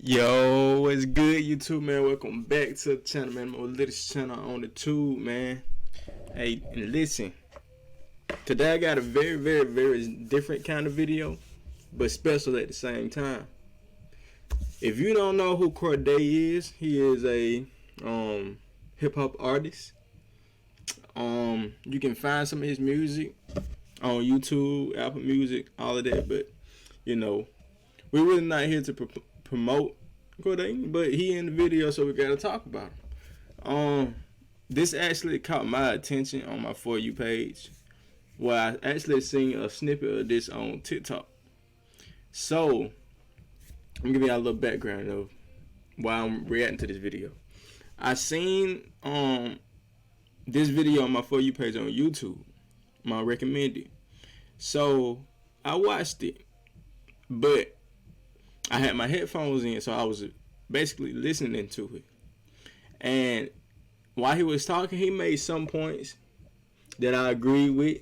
Yo, what's good, YouTube, man? Welcome back to the channel, man. My latest channel on the tube, man. Hey, and listen. Today I got a very different kind of video, but special at the same time. If you don't know who Corday is, he is a hip hop artist. You can find some of his music on YouTube, Apple Music, all of that. But you know, we're really not here to promote Corday, but he in the video, so we gotta talk about him. This actually caught my attention on my For You page, where I actually seen a snippet of this on TikTok. So I'm giving you a little background of why I'm reacting to this video. I seen this video on my For You page on YouTube, my recommended. So I watched it, but I had my headphones in, so I was basically listening to it. And while he was talking, he made some points that I agree with,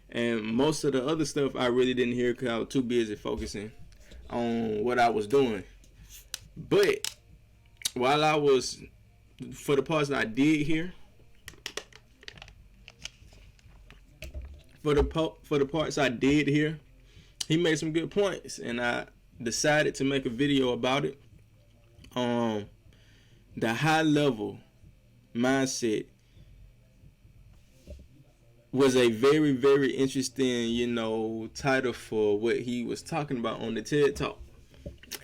and most of the other stuff I really didn't hear because I was too busy focusing on what I was doing. But while I was, for the parts that I did hear, for the parts I did hear, he made some good points, and I decided to make a video about it. The high level mindset was a very interesting, title for what he was talking about on the TED Talk.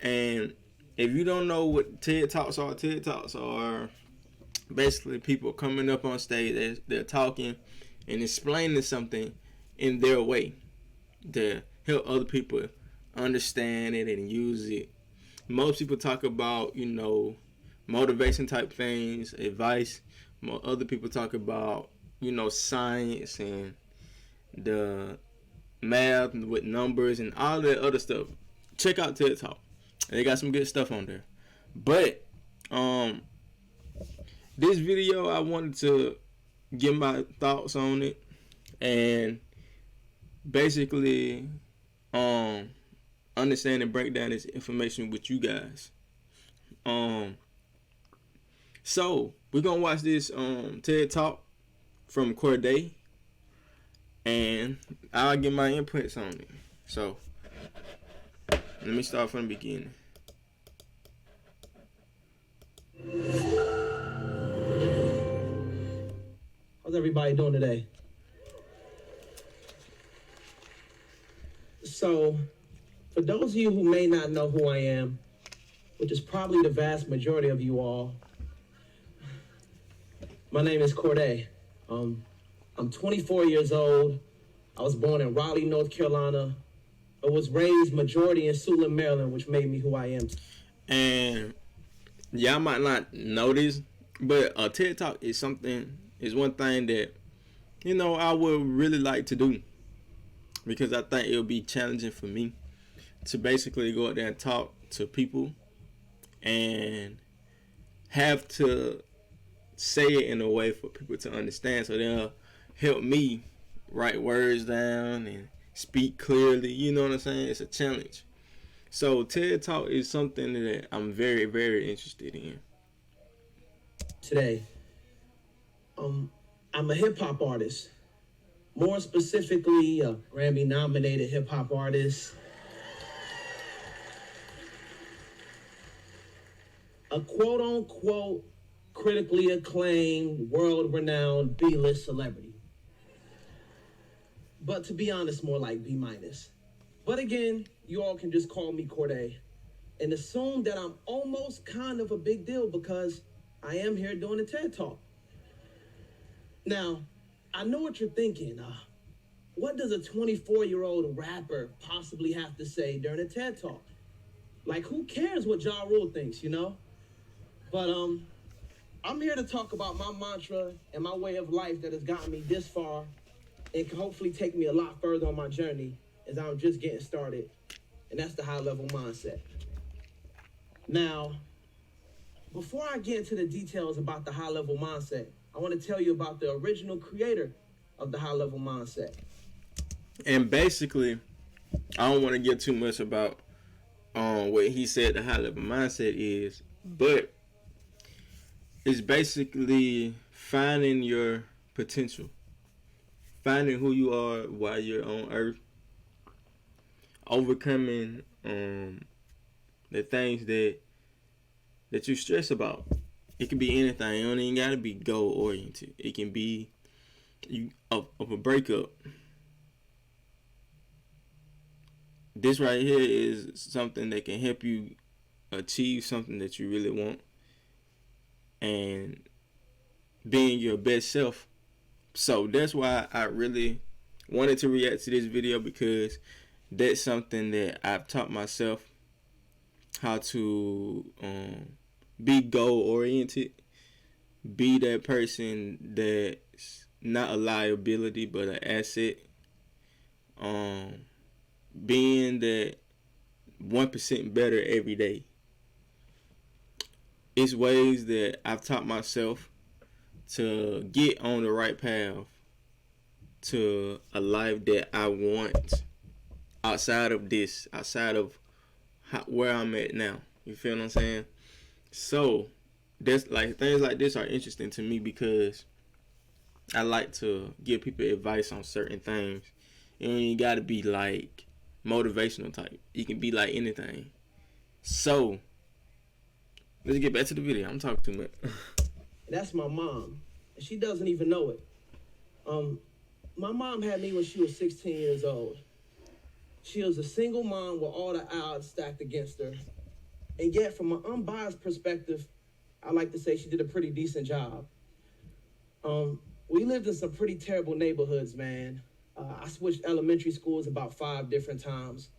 And if you don't know what TED Talks are basically people coming up on stage, they're talking and explaining something in their way to help other people understand it and use it. Most people talk about, motivation type things, advice. Other people talk about, science and the math with numbers and all that other stuff. Check out TED Talk. They got some good stuff on there. But this video, I wanted to give my thoughts on it and basically understand and break down this information with you guys. So we're gonna watch this TED Talk from Corday, and I'll give my inputs on it. So let me start from the beginning. How's everybody doing today? So, for those of you who may not know who I am, which is probably the vast majority of you all, my name is Corday. I'm 24 years old. I was born in Raleigh, North Carolina. I was raised majority in Suitland, Maryland, which made me who I am. And y'all might not know this, but a TED Talk is one thing that, I would really like to do, because I think it'll be challenging for me to basically go out there and talk to people and have to say it in a way for people to understand, so they'll help me write words down and speak clearly. You know what I'm saying? It's a challenge. So TED Talk is something that I'm very interested in. Today, I'm a hip-hop artist. More specifically, a Grammy-nominated hip-hop artist. A quote-unquote critically acclaimed, world-renowned B-list celebrity. But to be honest, more like B-. But again, you all can just call me Corday and assume that I'm almost kind of a big deal because I am here doing a TED Talk. Now, I know what you're thinking. What does a 24-year-old rapper possibly have to say during a TED Talk? Like, who cares what Ja Rule thinks, But I'm here to talk about my mantra and my way of life that has gotten me this far and can hopefully take me a lot further on my journey as I'm just getting started, and that's the high-level mindset. Now, before I get into the details about the high-level mindset, I want to tell you about the original creator of the high-level mindset. And basically, I don't want to get too much about what he said the high level mindset is, but it's basically finding your potential, finding who you are while you're on earth, overcoming the things that you stress about. It can be anything. It don't even gotta be goal oriented. It can be of a breakup. This right here is something that can help you achieve something that you really want and being your best self. So that's why I really wanted to react to this video, because that's something that I've taught myself how to be goal oriented, be that person that's not a liability but an asset, being that 1% better every day. It's ways that I've taught myself to get on the right path to a life that I want outside of this, outside of where I'm at now. You feel what I'm saying? So that's like, things like this are interesting to me because I like to give people advice on certain things. You don't even gotta be like motivational type. You can be like anything. So let's get back to the video. I'm talking too much. That's my mom, and she doesn't even know it. My mom had me when she was 16 years old. She was a single mom with all the odds stacked against her. And yet, from an unbiased perspective, I like to say she did a pretty decent job. We lived in some pretty terrible neighborhoods, man. I switched elementary schools about 5 different times.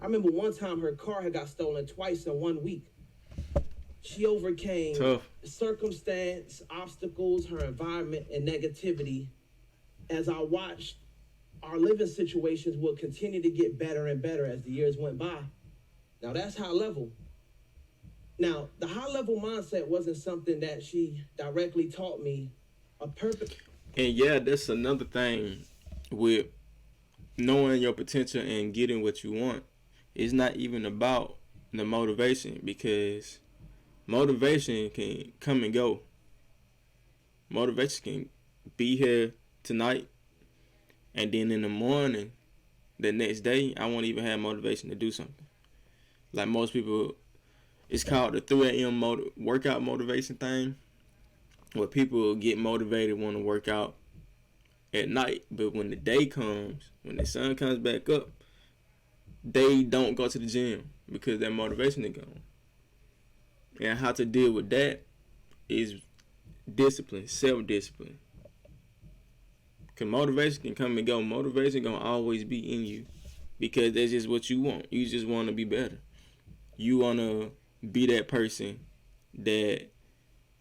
I remember one time her car had got stolen twice in 1 week. She overcame circumstance, obstacles, her environment, and negativity. As I watched, our living situations would continue to get better and better as the years went by. Now that's high level. Now, the high level mindset wasn't something that she directly taught me. And yeah, that's another thing with knowing your potential and getting what you want. It's not even about the motivation, because motivation can come and go. Motivation can be here tonight, and then in the morning, the next day, I won't even have motivation to do something. Like most people, it's called the 3 a.m. workout motivation thing, where people get motivated, want to work out at night, but when the day comes, when the sun comes back up, they don't go to the gym because their motivation is gone. And how to deal with that is discipline, self-discipline. Because motivation can come and go. Motivation gonna always be in you, because that's just what you want. You just want to be better. You want to be that person that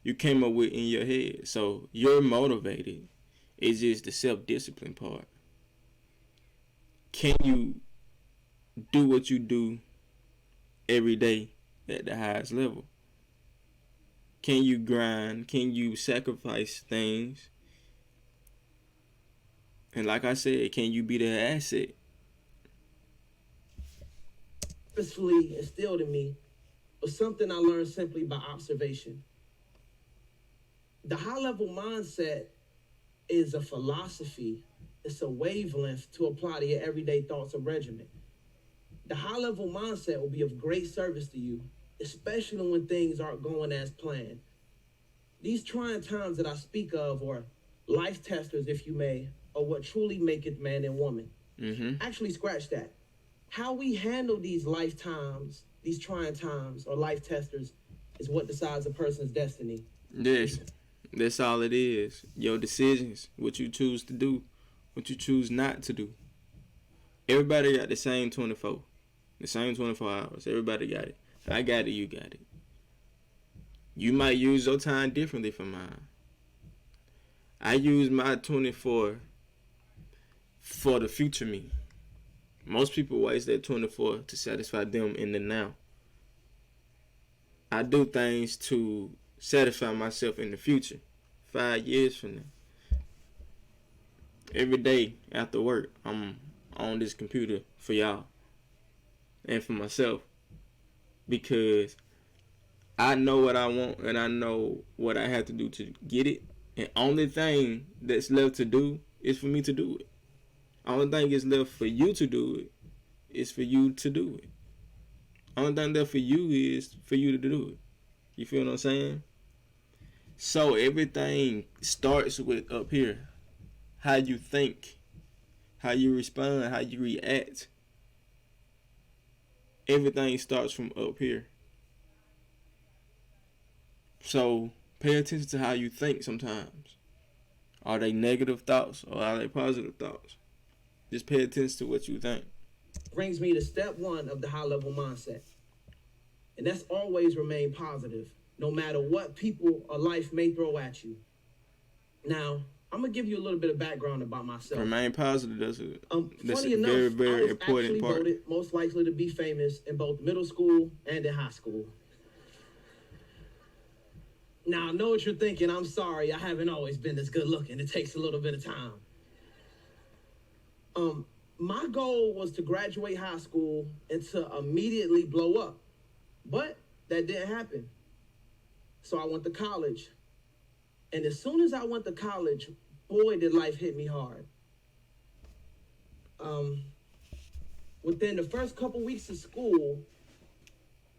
you came up with in your head. So you're motivated. It's just the self-discipline part. Can you do what you do every day at the highest level? Can you grind? Can you sacrifice things? And like I said, can you be the asset? Purposefully instilled in me was something I learned simply by observation. The high level mindset is a philosophy. It's a wavelength to apply to your everyday thoughts or regimen. The high level mindset will be of great service to you, especially when things aren't going as planned. These trying times that I speak of, or life testers, if you may, are what truly make it man and woman. Actually, scratch that. How we handle these lifetimes, these trying times, or life testers, is what decides a person's destiny. Yes, that's all it is. Your decisions, what you choose to do, what you choose not to do. Everybody got the same 24 hours. Everybody got it. I got it, you got it. You might use your time differently from mine. I use my 24 for the future me. Most people waste their 24 to satisfy them in the now. I do things to satisfy myself in the future, 5 years from now. Every day after work, I'm on this computer for y'all and for myself. because I know what I want and I know what I have to do to get it. And only thing that's left to do is for me to do it. Only thing is left for you to do it is for you to do it. Only thing left for you is for you to do it. You feel what I'm saying? So everything starts with up here. How you think, how you respond, how you react. Everything starts from up here. So pay attention to how you think sometimes. Are they negative thoughts or are they positive thoughts? Just pay attention to what you think. Brings me to step one of the high level mindset. And that's always remain positive, no matter what people or life may throw at you. Now, I'm going to give you a little bit of background about myself. Remain positive. That's funny a enough, very, very I was important actually part. voted most likely to be famous in both middle school and in high school. Now, I know what you're thinking. I'm sorry. I haven't always been this good looking. It takes a little bit of time. My goal was to graduate high school and to immediately blow up. But that didn't happen. So I went to college. And as soon as I went to college, boy, did life hit me hard. Within the first couple weeks of school,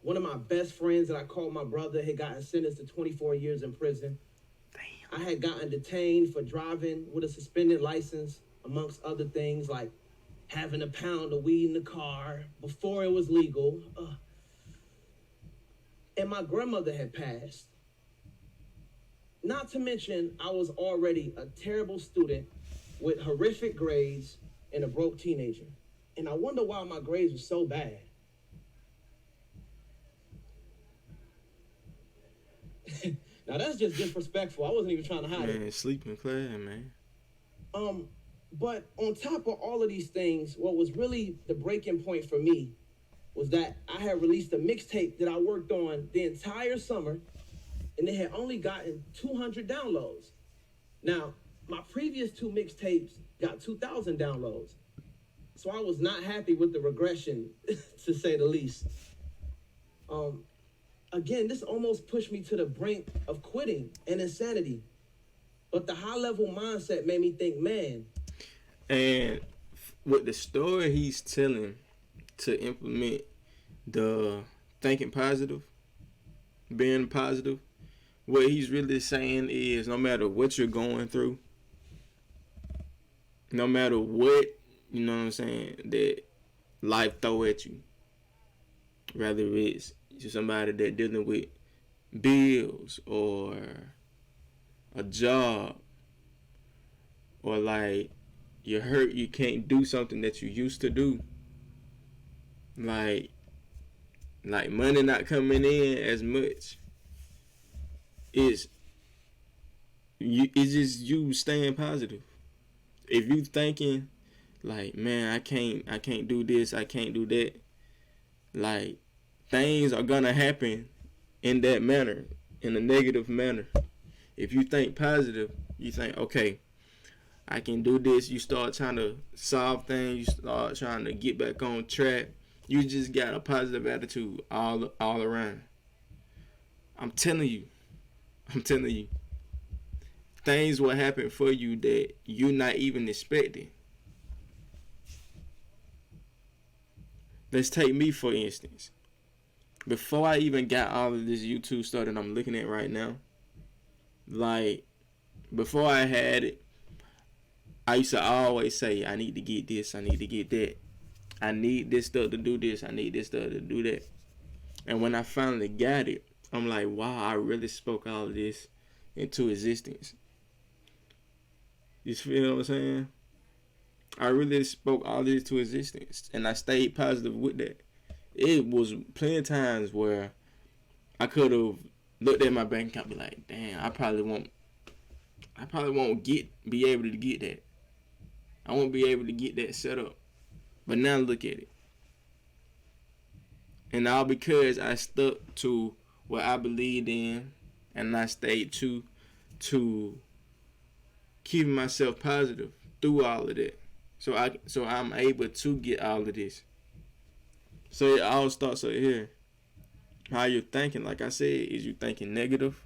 one of my best friends that I called my brother had gotten sentenced to 24 years in prison. Damn. I had gotten detained for driving with a suspended license, amongst other things like having a pound of weed in the car before it was legal. And my grandmother had passed. Not to mention, I was already a terrible student with horrific grades and a broke teenager. And I wonder why my grades were so bad. Now that's just disrespectful. I wasn't even trying to hide it. Man, sleeping class, man. But on top of all of these things, what was really the breaking point for me was that I had released a mixtape that I worked on the entire summer, and it had only gotten 200 downloads. Now, my previous two mixtapes got 2,000 downloads. So I was not happy with the regression, to say the least. Again, this almost pushed me to the brink of quitting and insanity. But the high-level mindset made me think, man. And with the story he's telling to implement the thinking positive, being positive, what he's really saying is no matter what you're going through, no matter what, you know what I'm saying, that life throw at you, whether it's somebody that dealing with bills or a job, or like you're hurt, you can't do something that you used to do, like money not coming in as much. It's just you staying positive. If you thinking like, man, I can't do this, I can't do that, like things are gonna happen in that manner, in a negative manner. If you think positive, you think, okay, I can do this. You start trying to solve things. You start trying to get back on track. You just got a positive attitude all around. I'm telling you, things will happen for you that you're not even expecting. Let's take me for instance. Before I even got all of this YouTube stuff that I'm looking at right now, like before I had it, I used to always say, I need to get this, I need to get that. I need this stuff to do this, I need this stuff to do that. And when I finally got it, I'm like, wow, I really spoke all of this into existence. You feel what I'm saying? I really spoke all of this to existence, and I stayed positive with that. It was plenty of times where I could have looked at my bank account and be like, damn, I probably won't be able to get that. I won't be able to get that set up. But now look at it. And all because I stuck to what I believed in, and I stayed true to keeping myself positive through all of that. So I'm able to get all of this. So it all starts right here. how you're thinking, like I said, is you thinking negative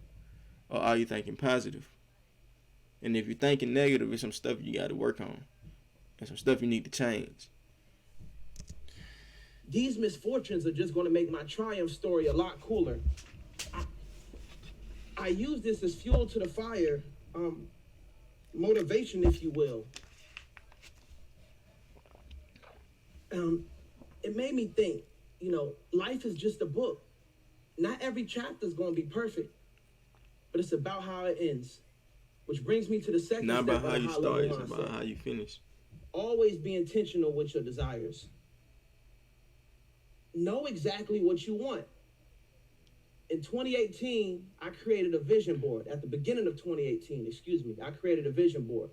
or are you thinking positive? And if you're thinking negative, there's some stuff you got to work on and some stuff you need to change. These misfortunes are just going to make my triumph story a lot cooler. I use this as fuel to the fire, motivation, if you will. It made me think, life is just a book. Not every chapter is going to be perfect, but it's about how it ends. Which brings me to the second Not step about how of you high start, level it's mindset. about how you finish. Always be intentional with your desires. Know exactly what you want. In 2018, I created a vision board. At the beginning of 2018, I created a vision board.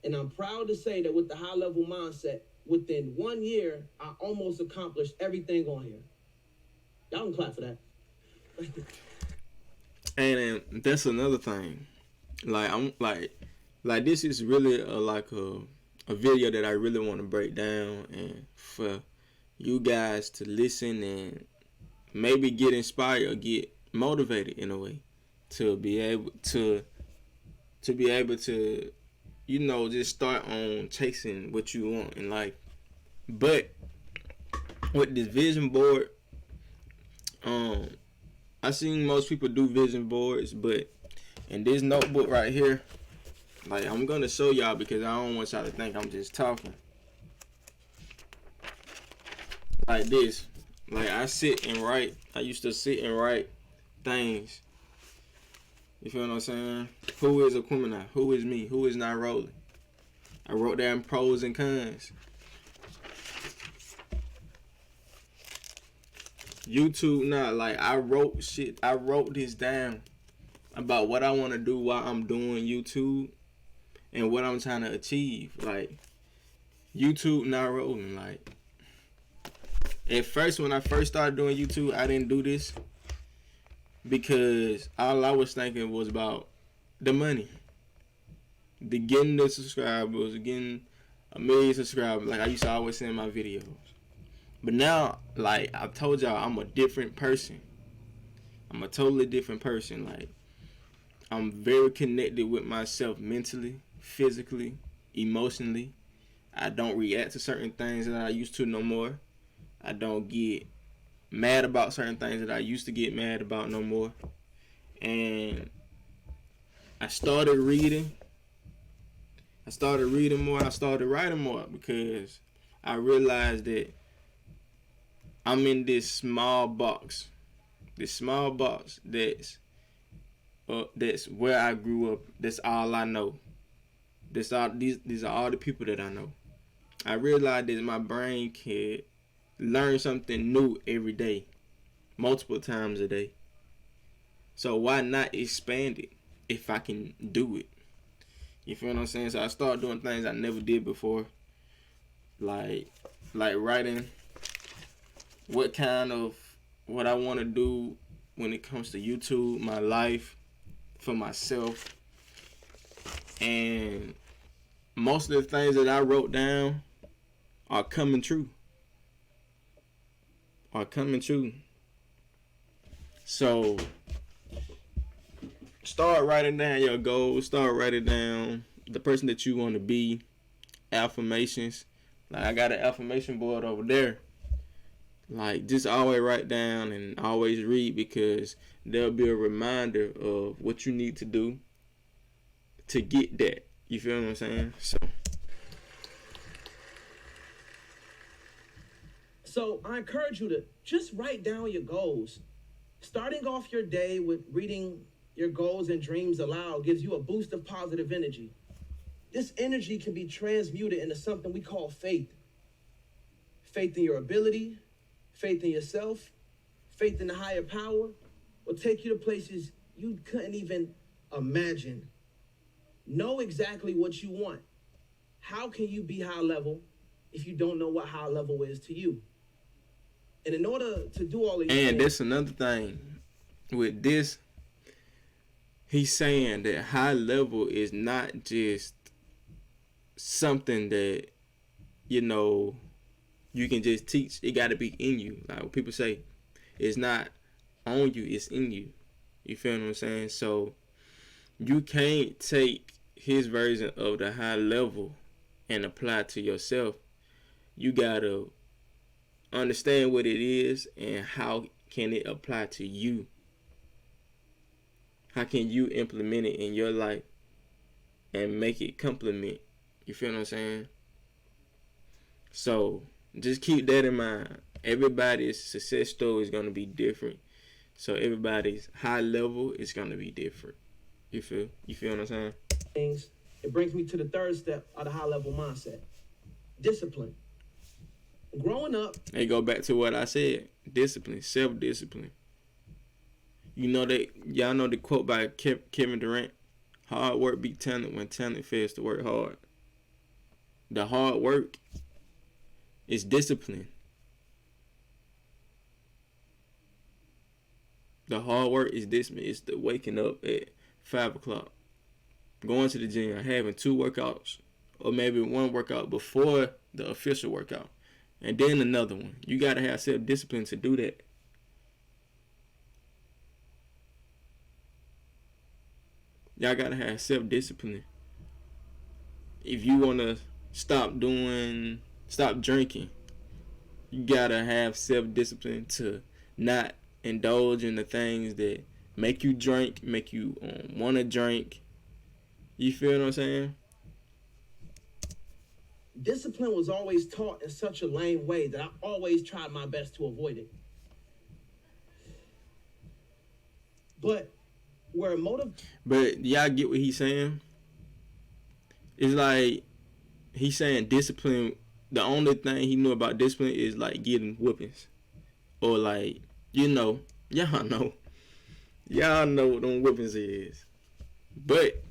And I'm proud to say that with the high level mindset, within 1 year, I almost accomplished everything on here. Y'all can clap for that. And that's another thing. Like I'm like this is really a video that I really want to break down and for you guys to listen and maybe get inspired or get motivated in a way to be able to just start on chasing what you want in life. But with this vision board, I seen most people do vision boards, but in this notebook right here, like I'm gonna show y'all because I don't want y'all to think I'm just talking. Like this. Like I sit and write. I used to sit and write things. You feel what I'm saying? Who is Aquemini? Who is me? Who is NiRowland? I wrote down pros and cons. YouTube now, like I wrote this down about what I want to do while I'm doing YouTube and what I'm trying to achieve. Like YouTube NiRowland. Like at first, when I first started doing YouTube, I didn't do this because all I was thinking was about the money, the getting the subscribers, getting 1 million subscribers. Like I used to always say in my videos. But now, like I told y'all, I'm a different person. I'm a totally different person. Like I'm very connected with myself mentally, physically, emotionally. I don't react to certain things that I used to no more. I don't get mad about certain things that I used to get mad about no more. And I started reading. I started reading more. I started writing more because I realized that I'm in this small box. This small box that's where I grew up. That's all I know. These are all the people that I know. I realized that my brain can learn something new every day, multiple times a day. So why not expand it if I can do it? You feel what I'm saying? So I started doing things I never did before, like writing what I want to do when it comes to YouTube, my life, for myself. And most of the things that I wrote down are coming true. So start writing down your goals. Start writing down the person that you want to be. Affirmations. Like I got an affirmation board over there. Like just always write down and always read because there'll be a reminder of what you need to do to get that. You feel what I'm saying? So I encourage you to just write down your goals. Starting off your day with reading your goals and dreams aloud gives you a boost of positive energy. This energy can be transmuted into something we call faith. Faith in your ability, faith in yourself, faith in the higher power will take you to places you couldn't even imagine. Know exactly what you want. How can you be high level if you don't know what high level is to you? And in order to do all of these And things, that's another thing. With this, he's saying that high level is not just something that, you can just teach. It got to be in you. Like what people say, it's not on you, it's in you. You feel what I'm saying? So you can't take his version of the high level and apply it to yourself. You gotta understand what it is and how can it apply to you. How can you implement it in your life and make it complement? You feel what I'm saying? So just keep that in mind. Everybody's success story is gonna be different. So everybody's high level is gonna be different. You feel? You feel what I'm saying? Things. It brings me to the third step of the high level mindset: discipline. Growing up, They go back to what I said: discipline, self-discipline. You know that y'all know the quote by Kevin Durant: "Hard work beat talent when talent fails to work hard." The hard work is discipline. The hard work is discipline. It's the waking up at 5 o'clock, going to the gym, having 2 workouts, or maybe one workout before the official workout, and then another one. You gotta have self-discipline to do that. Y'all gotta have self-discipline. If you wanna stop drinking, you gotta have self-discipline to not indulge in the things that make you drink, make you wanna drink. You feel what I'm saying? discipline was always taught in such a lame way that I always tried my best to avoid it. But where motive... But y'all get what he's saying? It's like he's saying discipline. The only thing he knew about discipline is like getting whoopings, or like y'all know what them whoopings is. But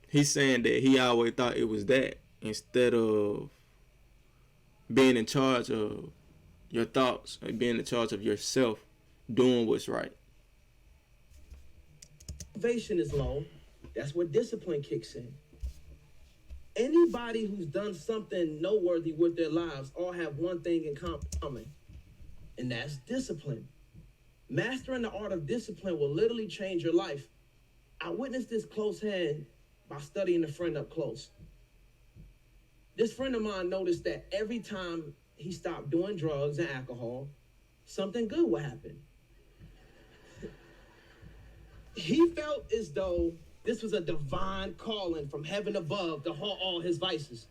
he's saying that he always thought it was that instead of being in charge of your thoughts and being in charge of yourself, doing what's right. Motivation is low. That's where discipline kicks in. Anybody who's done something noteworthy with their lives all have one thing in common, and that's discipline. Mastering the art of discipline will literally change your life. I witnessed this close hand by studying a friend up close. This friend of mine noticed that every time he stopped doing drugs and alcohol, something good would happen. He felt as though this was a divine calling from heaven above to halt all his vices.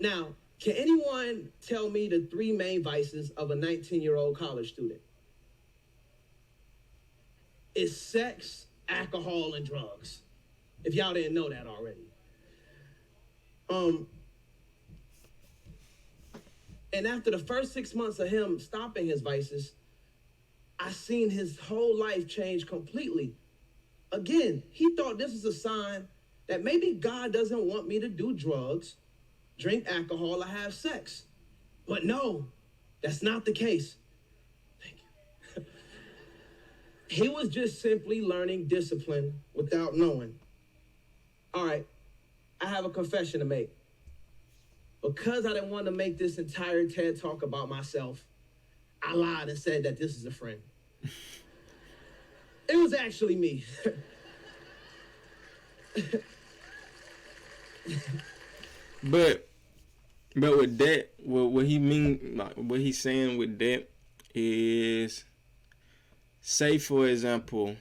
Now, can anyone tell me the 3 main vices of a 19-year-old college student? It's sex, alcohol, and drugs. If y'all didn't know that already. And after the first 6 months of him stopping his vices, I seen his whole life change completely. Again, he thought this was a sign that maybe God doesn't want me to do drugs, drink alcohol, or have sex. But no, that's not the case. Thank you. He was just simply learning discipline without knowing. All right, I have a confession to make. Because I didn't want to make this entire TED Talk about myself, I lied and said that this is a friend. It was actually me. But with that, what he mean, like, what he's saying with that is, say for example,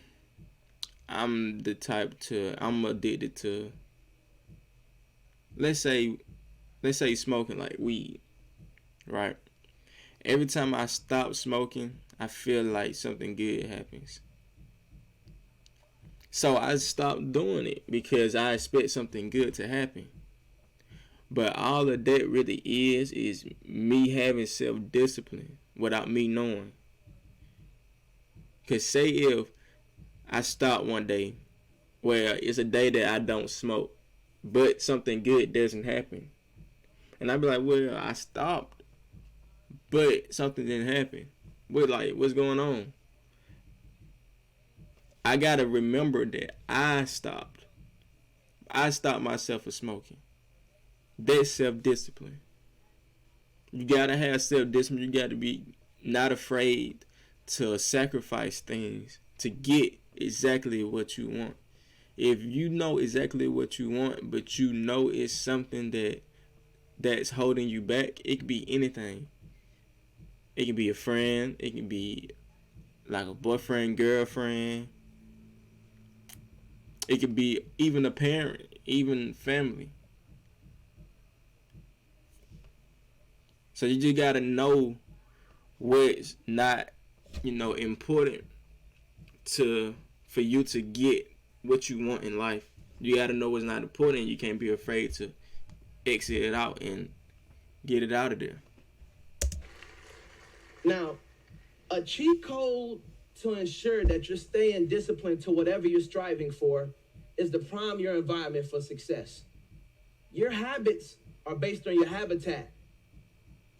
I'm addicted to, let's say smoking, like weed, right? Every time I stop smoking, I feel like something good happens. So I stopped doing it because I expect something good to happen. But all of that really is me having self-discipline without me knowing. Because say if I stop one day, where it's a day that I don't smoke, but something good doesn't happen. And I'd be like, well, I stopped, but something didn't happen. What's going on? I gotta remember that I stopped. I stopped myself from smoking. That's self-discipline. You gotta have self-discipline. You gotta be not afraid to sacrifice things to get exactly what you want. If you know exactly what you want, but you know it's something that's holding you back, it could be anything. It can be a friend, it can be like a boyfriend, girlfriend, it could be even a parent, even family. So you just gotta know what's not, important to for you to get what you want in life. You gotta know what's not important. You can't be afraid to exit it out and get it out of there. Now, a cheat code to ensure that you're staying disciplined to whatever you're striving for is to prime your environment for success. Your habits are based on your habitat,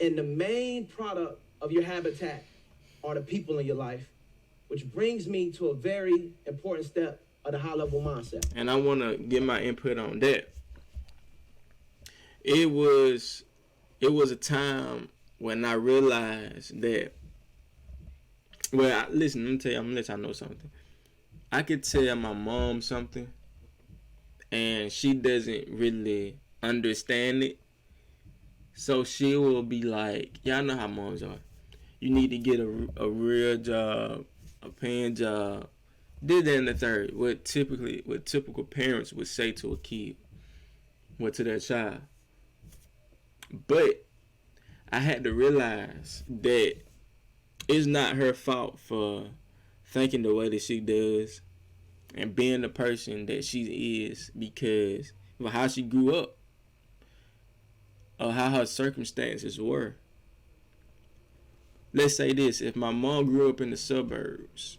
and the main product of your habitat are the people in your life, which brings me to a very important step of the high-level mindset. And I want to get my input on that. It was a time when I realized that. Well, listen. Let me tell you. I'm gonna let y'all know something. I could tell my mom something, and she doesn't really understand it. So she will be like, "Y'all know how moms are. You need to get a real job, a paying job. Did that in the third. What typical parents would say to a kid, to their child. But I had to realize that it's not her fault for thinking the way that she does and being the person that she is because of how she grew up or how her circumstances were. Let's say this: if my mom grew up in the suburbs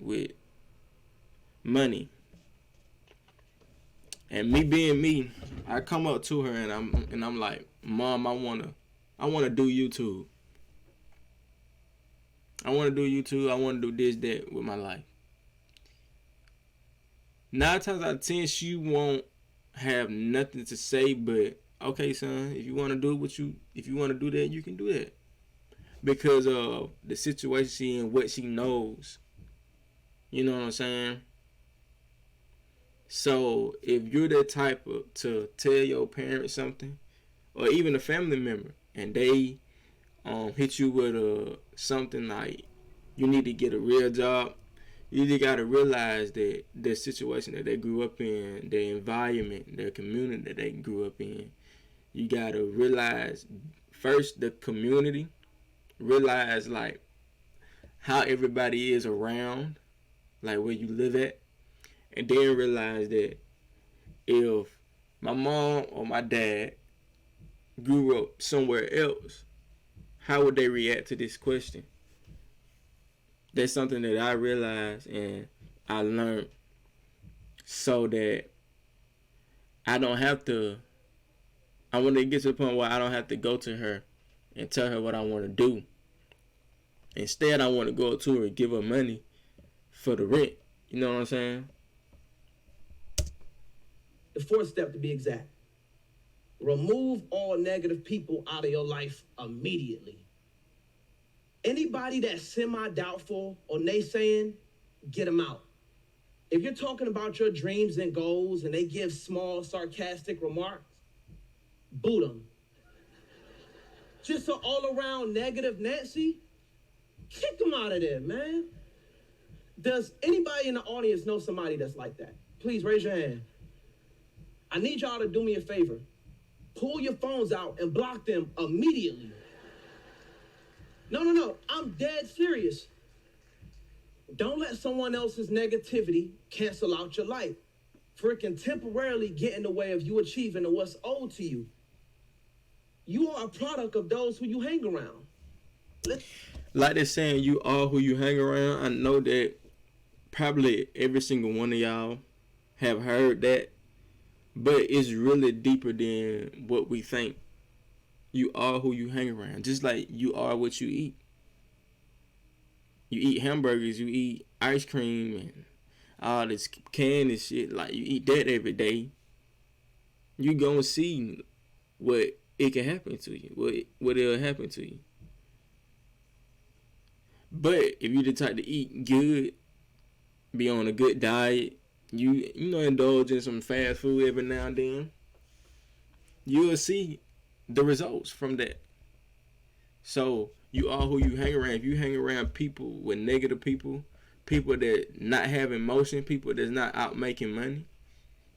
with money, and me being me, I come up to her and I'm like, "Mom, I wanna do YouTube. I wanna do YouTube. I wanna do this, that with my life." 9 times out of 10, she won't have nothing to say but, "Okay, son, if you wanna do that, you can do that." Because of the situation she in, what she knows. You know what I'm saying? So if you're the type to tell your parents something, or even a family member, and they hit you with something like you need to get a real job, you just gotta realize that the situation that they grew up in, the environment, the community that they grew up in, you gotta realize first the community, realize like how everybody is around, like where you live at, and then realize that if my mom or my dad grew up somewhere else, how would they react to this question? That's something that I realized and I learned so that I don't have to, I want to get to the point where I don't have to go to her and tell her what I want to do. Instead, I want to go to her and give her money for the rent. You know what I'm saying? The fourth step, to be exact: remove all negative people out of your life immediately. Anybody that's semi-doubtful or naysaying, get them out. If you're talking about your dreams and goals and they give small, sarcastic remarks, boot them. Just an all-around negative Nancy, kick them out of there, man. Does anybody in the audience know somebody that's like that? Please raise your hand. I need y'all to do me a favor. Pull your phones out and block them immediately. No. I'm dead serious. Don't let someone else's negativity cancel out your life, for it can temporarily get in the way of you achieving what's owed to you. You are a product of those who you hang around. Like they're saying, you are who you hang around. I know that probably every single one of y'all have heard that, but it's really deeper than what we think. You are who you hang around, just like you are what you eat. You eat hamburgers, you eat ice cream, and all this candy shit. Like you eat that every day, you gonna see what it can happen to you. What it'll happen to you. But if you the type to eat good, be on a good diet, you know, indulge in some fast food every now and then, you'll see the results from that. So you are who you hang around. If you hang around people with negative people, people that not having motion, people that's not out making money,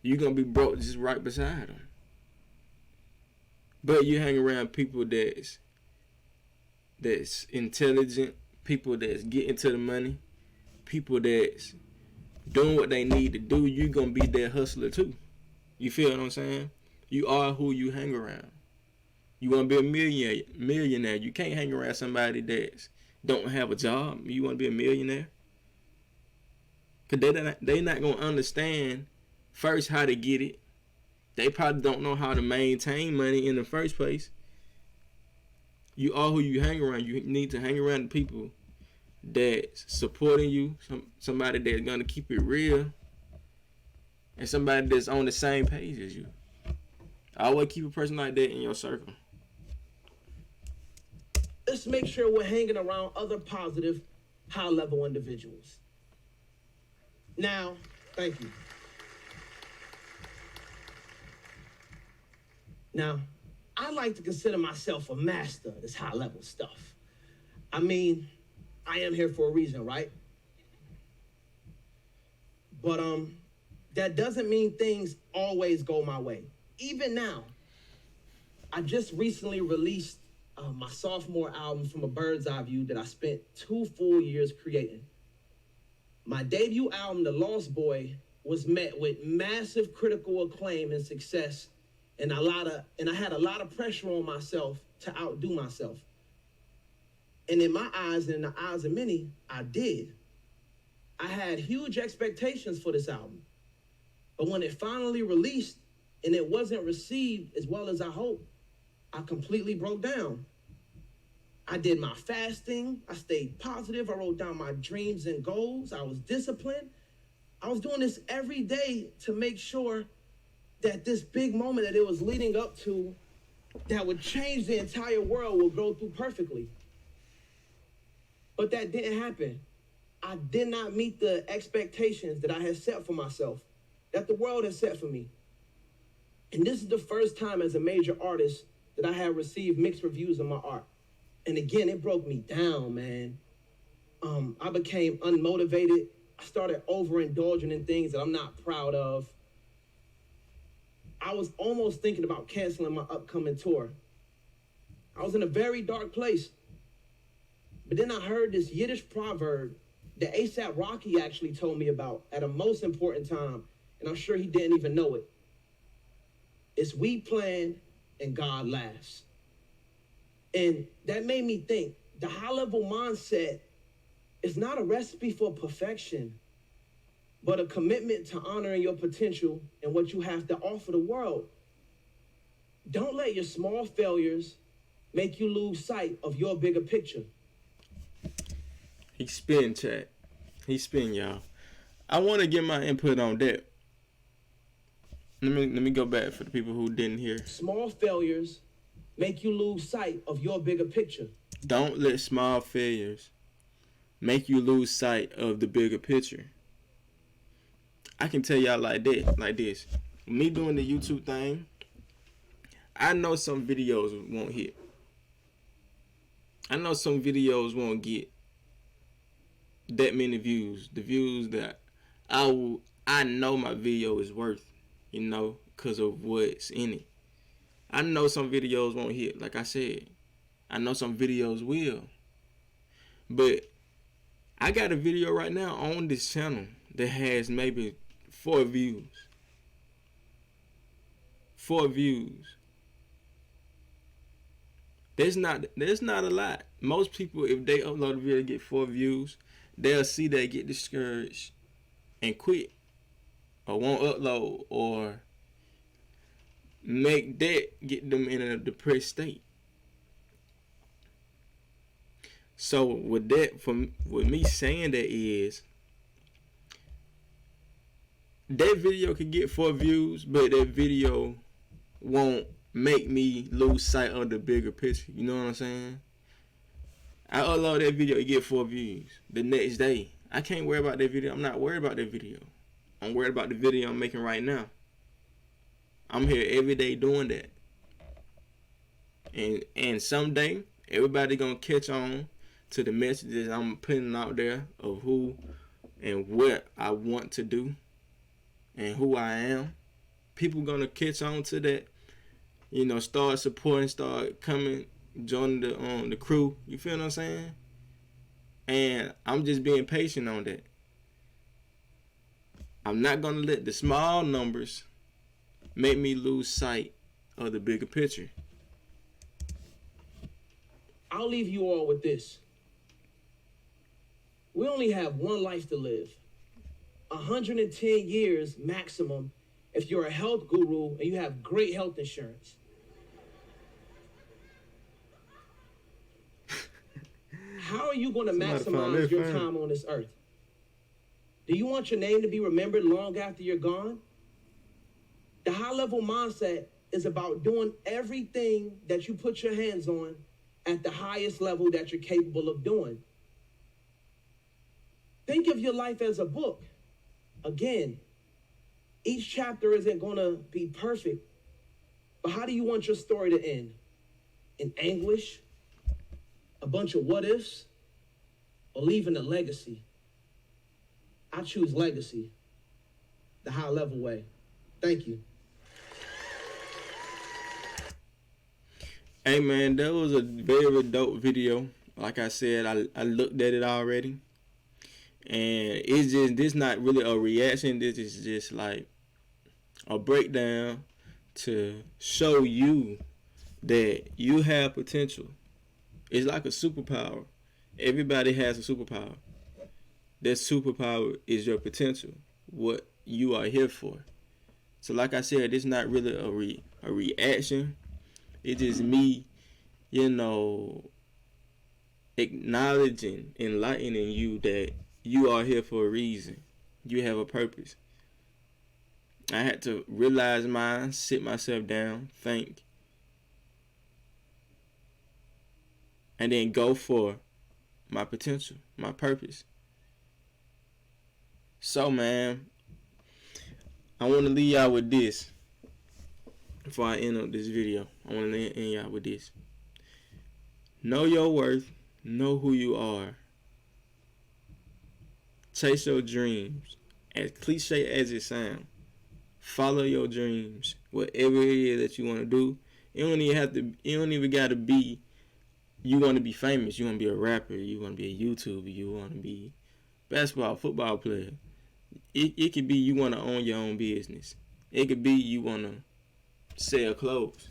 you're gonna be broke just right beside them. But you hang around people that's intelligent, people that's getting to the money, people that's doing what they need to do, you gonna be that hustler too. You feel what I'm saying? You are who you hang around. You want to be a millionaire. You can't hang around somebody that don't have a job. You want to be a millionaire? Because they not going to understand first how to get it. They probably don't know how to maintain money in the first place. You are who you hang around. You need to hang around the people that's supporting you, somebody that's going to keep it real, and somebody that's on the same page as you. Always keep a person like that in your circle. Let's make sure we're hanging around other positive, high-level individuals. Now, thank you. Now, I like to consider myself a master of this high-level stuff. I mean, I am here for a reason, right? But that doesn't mean things always go my way. Even now, I just recently released my sophomore album From a Bird's Eye View that I spent 2 full years creating. My debut album, The Lost Boy, was met with massive critical acclaim and success, and I had a lot of pressure on myself to outdo myself. And in my eyes and in the eyes of many, I did. I had huge expectations for this album. But when it finally released and it wasn't received as well as I hoped, I completely broke down. I did my fasting. I stayed positive. I wrote down my dreams and goals. I was disciplined. I was doing this every day to make sure that this big moment that it was leading up to that would change the entire world would go through perfectly. But that didn't happen. I did not meet the expectations that I had set for myself, that the world had set for me. And this is the first time as a major artist that I have received mixed reviews of my art. And again, it broke me down, man. I became unmotivated. I started overindulging in things that I'm not proud of. I was almost thinking about canceling my upcoming tour. I was in a very dark place. But then I heard this Yiddish proverb that A$AP Rocky actually told me about at a most important time, and I'm sure he didn't even know it. It's we plan and God laughs. And that made me think the high-level mindset is not a recipe for perfection, but a commitment to honoring your potential and what you have to offer the world. Don't let your small failures make you lose sight of your bigger picture. He spin, chat. He spin, y'all. I want to get my input on that. Let me go back for the people who didn't hear. Small failures make you lose sight of your bigger picture. Don't let small failures make you lose sight of the bigger picture. I can tell y'all like this. Me doing the YouTube thing, I know some videos won't hit. I know some videos won't get that many views. The views that I know my video is worth, because of what's in it. I know some videos won't hit, like I said. I know some videos will. But I got a video right now on this channel that has maybe 4 views. 4 views. That's not a lot. Most people, if they upload a video and get 4 views, they'll see that, get discouraged and quit, or won't upload, or make that get them in a depressed state. So with me saying that is, that video could get 4 views, but that video won't make me lose sight of the bigger picture. You know what I'm saying? I upload that video, it get 4 views. The next day, I can't worry about that video. I'm not worried about that video. I'm worried about the video I'm making right now. I'm here every day doing that. And someday, everybody gonna catch on to the messages I'm putting out there of who and what I want to do and who I am. People gonna catch on to that. You know, start supporting, start coming, joining the crew. You feel what I'm saying? And I'm just being patient on that. I'm not gonna let the small numbers make me lose sight of the bigger picture. I'll leave you all with this. We only have one life to live. 110 years maximum if you're a health guru and you have great health insurance. How are you going to maximize your time on this earth? Do you want your name to be remembered long after you're gone? The high-level mindset is about doing everything that you put your hands on at the highest level that you're capable of doing. Think of your life as a book. Again, each chapter isn't going to be perfect, but how do you want your story to end? In anguish? A bunch of what ifs? Or leaving a legacy? I choose legacy, the high level way. Thank you. Hey man, that was a very dope video. Like I said, I looked at it already. And it's just, this not really a reaction. This is just like a breakdown to show you that you have potential. It's like a superpower. Everybody has a superpower. That superpower is your potential, what you are here for. So like I said, it's not really a reaction. It's just me, you know, acknowledging, enlightening you that you are here for a reason. You have a purpose. I had to realize mine, sit myself down, think, and then go for my potential, my purpose. So, man, I want to leave y'all with this before I end up this video. I want to end y'all with this. Know your worth. Know who you are. Chase your dreams. As cliche as it sounds, follow your dreams. Whatever it is that you want to do, you don't even gotta be. You want to be famous. You want to be a rapper. You want to be a YouTuber. You want to be basketball, football player. It could be you want to own your own business. It could be you want to sell clothes.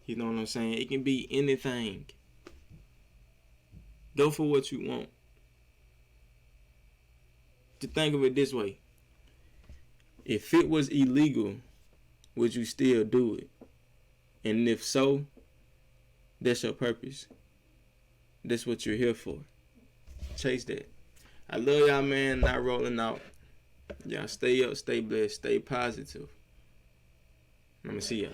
You know what I'm saying? It can be anything. Go for what you want. To think of it this way. If it was illegal, would you still do it? And if so, that's your purpose. That's what you're here for. Chase that. I love y'all, man. Not rolling out. Y'all stay up, stay blessed, stay positive. I'm gonna see y'all.